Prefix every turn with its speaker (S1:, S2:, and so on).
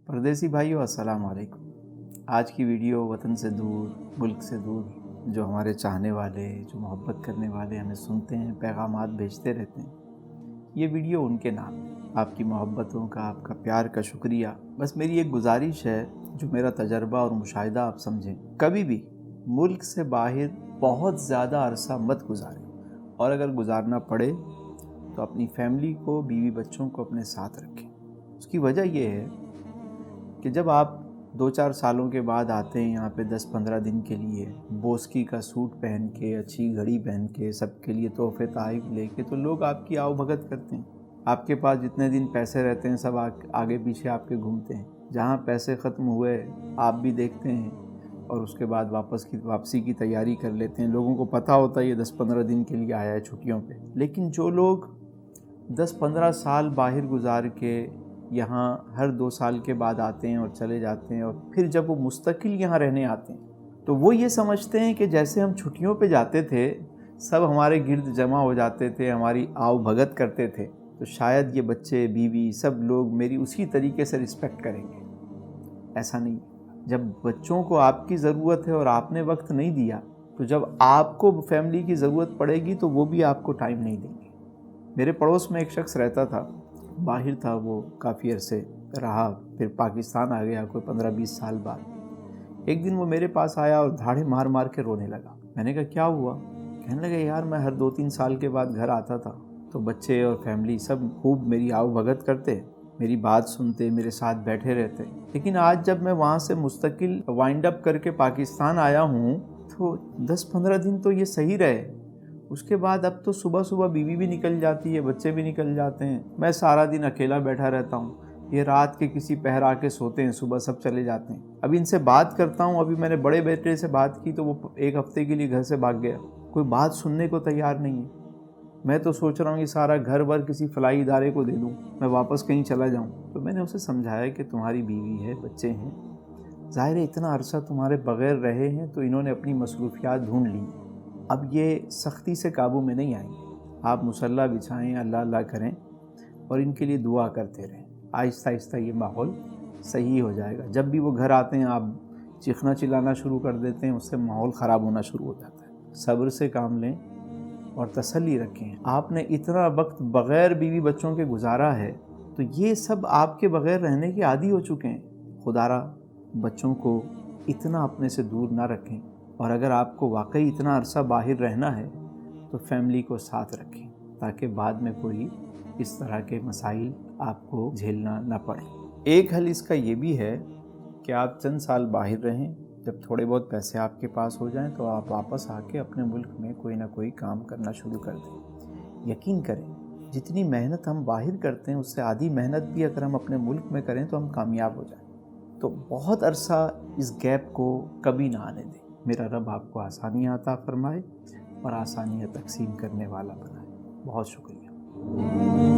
S1: परदेसी भाइयों अस्सलाम वालेकुम। आज की वीडियो वतन से दूर, मुल्क से दूर, जो हमारे चाहने वाले, जो मोहब्बत करने वाले हमें सुनते हैं, पैगामात भेजते रहते हैं, ये वीडियो उनके नाम है। आपकी मोहब्बतों का, आपका प्यार का शुक्रिया। बस मेरी एक गुजारिश है, जो मेरा तजर्बा और मुशाहिदा आप समझें, कभी भी मुल्क से बाहर बहुत ज़्यादा अरसा मत गुजारें, और अगर गुजारना पड़े तो अपनी फैमिली को, बीवी बच्चों को अपने साथ रखें। उसकी वजह यह है कि जब आप 2-4 सालों के बाद आते हैं यहाँ पे 10-15 दिन के लिए, बोस्की का सूट पहन के, अच्छी घड़ी पहन के, सबके लिए तोहफे तोहफ़े लेके, तो लोग आपकी आओ भगत करते हैं। आपके पास जितने दिन पैसे रहते हैं सब आगे पीछे आपके घूमते हैं। जहाँ पैसे ख़त्म हुए आप भी देखते हैं, और उसके बाद वापसी की तैयारी कर लेते हैं। लोगों को पता होता है ये 10-15 दिन के लिए आया है छुट्टियों पे। लेकिन जो लोग 10-15 साल बाहर गुजार के यहाँ हर 2 साल के बाद आते हैं और चले जाते हैं, और फिर जब वो मुस्तकिल यहाँ रहने आते हैं तो वो ये समझते हैं कि जैसे हम छुट्टियों पे जाते थे, सब हमारे गिर्द जमा हो जाते थे, हमारी आओ भगत करते थे, तो शायद ये बच्चे, बीवी, सब लोग मेरी उसी तरीके से रिस्पेक्ट करेंगे। ऐसा नहीं। जब बच्चों को आपकी ज़रूरत है और आपने वक्त नहीं दिया, तो जब आपको फैमिली की ज़रूरत पड़ेगी तो वो भी आपको टाइम नहीं देंगे। मेरे पड़ोस में एक शख्स रहता था, बाहर था वो, काफ़ी अरसे रहा, फिर पाकिस्तान आ गया कोई 15-20 साल बाद। एक दिन वो मेरे पास आया और धाड़े मार मार के रोने लगा। मैंने कहा क्या हुआ? कहने लगा यार, मैं हर 2-3 साल के बाद घर आता था तो बच्चे और फैमिली सब खूब मेरी आओ भगत करते, मेरी बात सुनते, मेरे साथ बैठे रहते। लेकिन आज जब मैं वहाँ से मुस्तकिल वाइंड अप करके पाकिस्तान आया हूँ तो 10-15 दिन तो ये सही रहे, उसके बाद अब तो सुबह सुबह बीवी भी निकल जाती है, बच्चे भी निकल जाते हैं, मैं सारा दिन अकेला बैठा रहता हूँ। ये रात के किसी पहर आके सोते हैं, सुबह सब चले जाते हैं। अभी इनसे बात करता हूँ, अभी मैंने बड़े बेटे से बात की तो वो 1 हफ्ते के लिए घर से भाग गया, कोई बात सुनने को तैयार नहीं है। मैं तो सोच रहा हूँ ये सारा घर वर किसी फलाई इदारे को दे दूँ, मैं वापस कहीं चला जाऊँ। तो मैंने उसे समझाया कि तुम्हारी बीवी है, बच्चे हैं, ज़ाहिर है इतना अरसा तुम्हारे बग़ैर रहे हैं तो इन्होंने अपनी मसरूफियात ढूंढ ली, अब ये सख्ती से काबू में नहीं आएंगे। आप मुसल्ला बिछाएं, अल्लाह अल्लाह करें और इनके लिए दुआ करते रहें। आहिस्ता आहिस्ता ये माहौल सही हो जाएगा। जब भी वो घर आते हैं आप चीखना चिल्लाना शुरू कर देते हैं, उससे माहौल ख़राब होना शुरू हो जाता है। सब्र से काम लें और तसल्ली रखें। आपने इतना वक्त बग़ैर बीवी बच्चों के गुजारा है तो ये सब आपके बग़ैर रहने के आदी हो चुके हैं। खुदारा बच्चों को इतना अपने से दूर ना रखें, और अगर आपको वाकई इतना अरसा बाहर रहना है तो फैमिली को साथ रखें, ताकि बाद में कोई इस तरह के मसाइल आपको झेलना ना पड़े। एक हल इसका ये भी है कि आप चंद साल बाहर रहें, जब थोड़े बहुत पैसे आपके पास हो जाएं तो आप वापस आके अपने मुल्क में कोई ना कोई काम करना शुरू कर दें। यकीन करें, जितनी मेहनत हम बाहर करते हैं उससे आधी मेहनत भी अगर हम अपने मुल्क में करें तो हम कामयाब हो जाएं। तो बहुत अरसा इस गैप को कभी ना आने दें। मेरा रब आपको आसानियाँ अता फरमाए और आसानियाँ तकसीम करने वाला बनाए। बहुत शुक्रिया।